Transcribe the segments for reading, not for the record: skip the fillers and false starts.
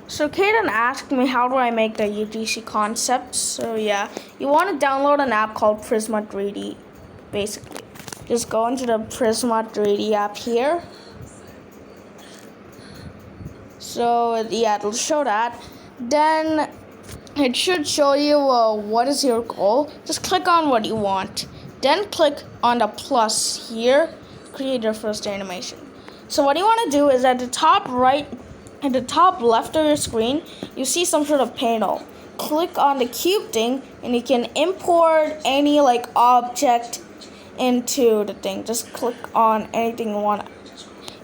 So Kaden asked me how do I make the UGC concept. So yeah, you want to download an app called Prisma 3D. Basically, just go into the Prisma 3D app here. So yeah, it'll show that. Then it should show you what is your goal. Just click on what you want. Then click on the plus here. Create your first animation. So what you want to do is at the top right, at the top left of your screen, you see some sort of panel. Click on the cube thing and you can import any object into the thing. Just click on anything you want.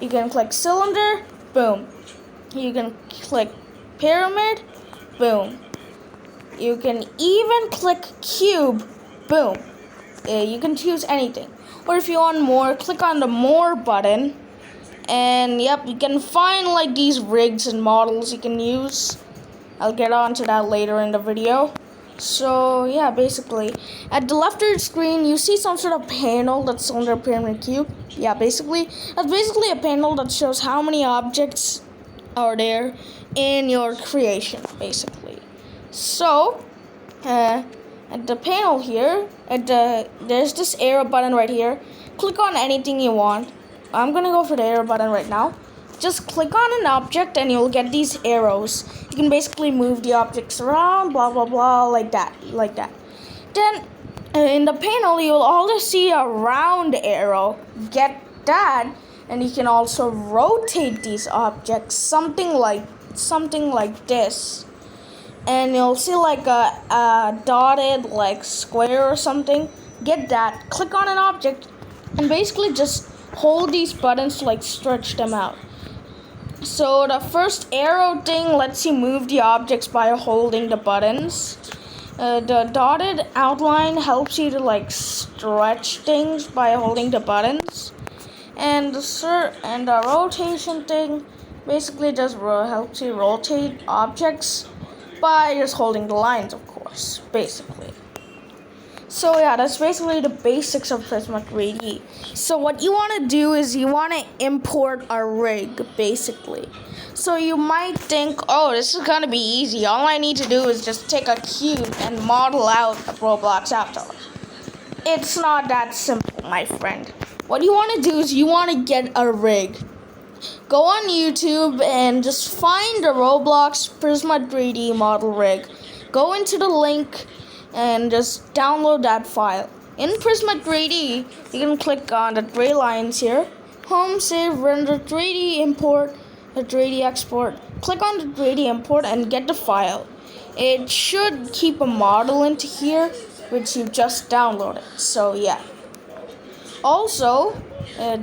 You can click cylinder, boom. You can click pyramid, boom. You can even click cube, boom. You can choose anything. Or if you want more, click on the more button. And yep, you can find these rigs and models you can use. I'll get on to that later in the video. So yeah, basically, at the left of your screen, you see some sort of panel that's under pyramid cube. Yeah, that's basically a panel that shows how many objects are there in your creation, basically. So, at the panel here, there's this arrow button right here. Click on anything you want. I'm gonna go for the arrow button right now. Just click on an object and you'll get these arrows. You can basically move the objects around, blah blah blah, like that. Then in the panel you'll also see a round arrow. Get that, and you can also rotate these objects, something like this. And you'll see a dotted square or something. Get that. Click on an object and basically just hold these buttons to stretch them out. So the first arrow thing lets you move the objects by holding the buttons. The dotted outline helps you to stretch things by holding the buttons. And the rotation thing basically just helps you rotate objects by just holding the lines, of course, basically. So yeah, that's basically the basics of Prisma 3D. So what you want to do is you want to import a rig, basically. So you might think, oh, this is going to be easy. All I need to do is just take a cube and model out a Roblox avatar. It's not that simple, my friend. What you want to do is you want to get a rig. Go on YouTube and just find the Roblox Prisma 3D model rig. Go into the link and just download that file. In Prisma 3D, you can click on the three lines here. Home, save, render, 3D import, the 3D export. Click on the 3D import and get the file. It should keep a model into here, which you just downloaded. So yeah. Also,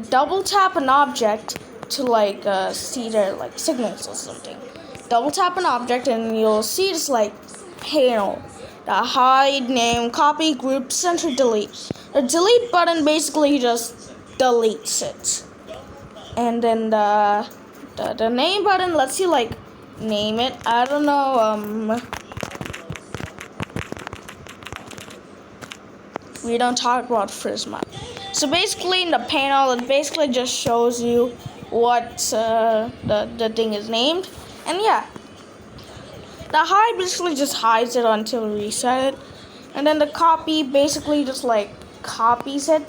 double tap an object to see their signals or something. Double tap an object and you'll see this panel. The hide, name, copy, group, center, delete. The delete button basically just deletes it. And then the name button lets you name it. I don't know, we don't talk about Prisma. So basically in the panel it basically just shows you what the thing is named. And yeah, the hide basically just hides it until you reset it. And then the copy basically just copies it.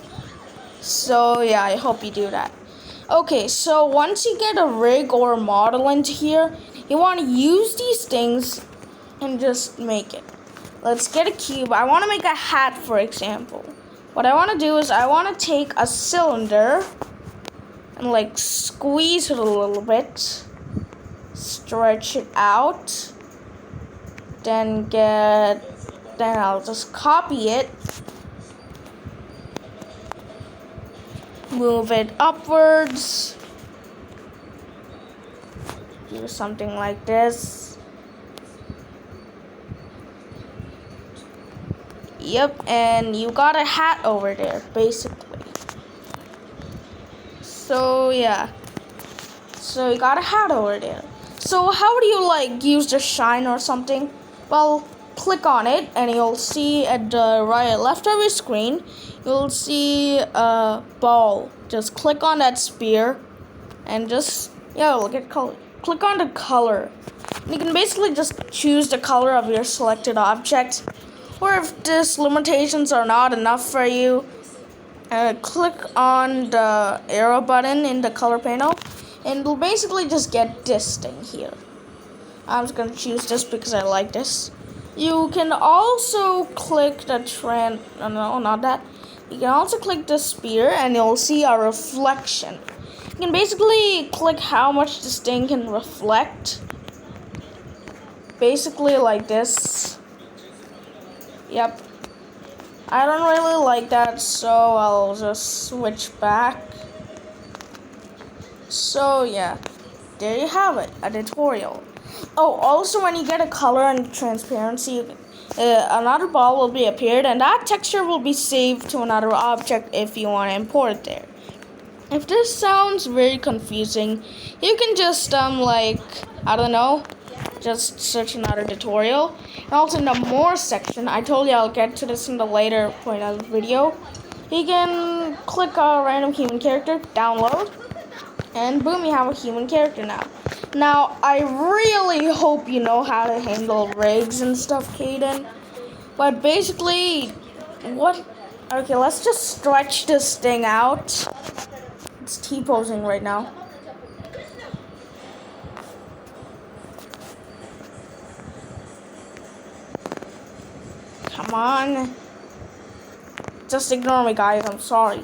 So yeah, I hope you do that. Okay, so once you get a rig or a model into here, you want to use these things and just make it. Let's get a cube. I want to make a hat, for example. What I want to do is I want to take a cylinder and squeeze it a little bit. Stretch it out. Then I'll just copy it. Move it upwards. Do something like this. Yep, and you got a hat over there, basically. So yeah. So you got a hat over there. So how do you use the shine or something? Well, click on it and you'll see at the left of your screen, you'll see a ball. Just click on that sphere and just, yeah, look at color. Click on the color. You can basically just choose the color of your selected object, or if these limitations are not enough for you, click on the arrow button in the color panel, and it'll basically just get this thing here. I'm just gonna choose this because I like this. You can also click the no, not that. You can also click the spear and you'll see a reflection. You can basically click how much this thing can reflect. Basically like this. Yep. I don't really like that, so I'll just switch back. So yeah, there you have it, a tutorial. Oh, also when you get a color and transparency, another ball will be appeared, and that texture will be saved to another object if you want to import it there. If this sounds very confusing, you can just I don't know, just search another tutorial. And also in the more section, I told you I'll get to this in the later point of the video. You can click a random human character, download, and boom, you have a human character now. Now, I really hope you know how to handle rigs and stuff, Caden. But basically, okay, let's just stretch this thing out. It's T-posing right now. Come on. Just ignore me, guys, I'm sorry.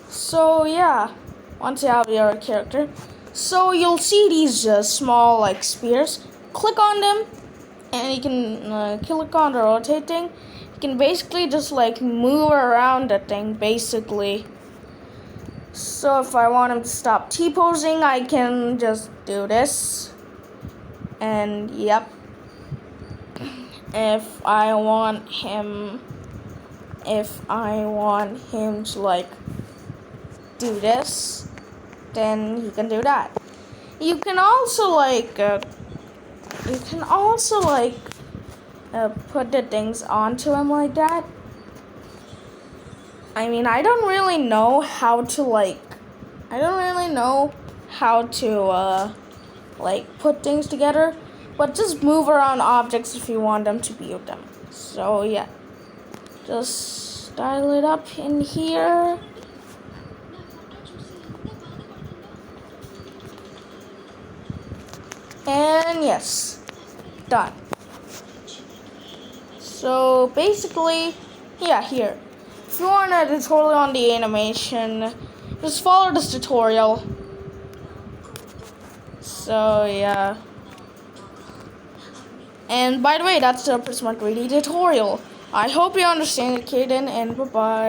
So, yeah, once you have your character, so you'll see these small spears. Click on them, and you can click on the rotate thing. You can basically just move around the thing, basically. So if I want him to stop T-posing, I can just do this. And yep. If I want him to do this, then he can do that. You can also put the things onto him like that. I mean, I don't really know how to put things together, but just move around objects if you want them to build them. So yeah, just dial it up in here. And yes, done. So basically, yeah, here. If you want a tutorial on the animation, just follow this tutorial. So yeah. And by the way, that's the Prisma 3D tutorial. I hope you understand it, Caden, and bye-bye.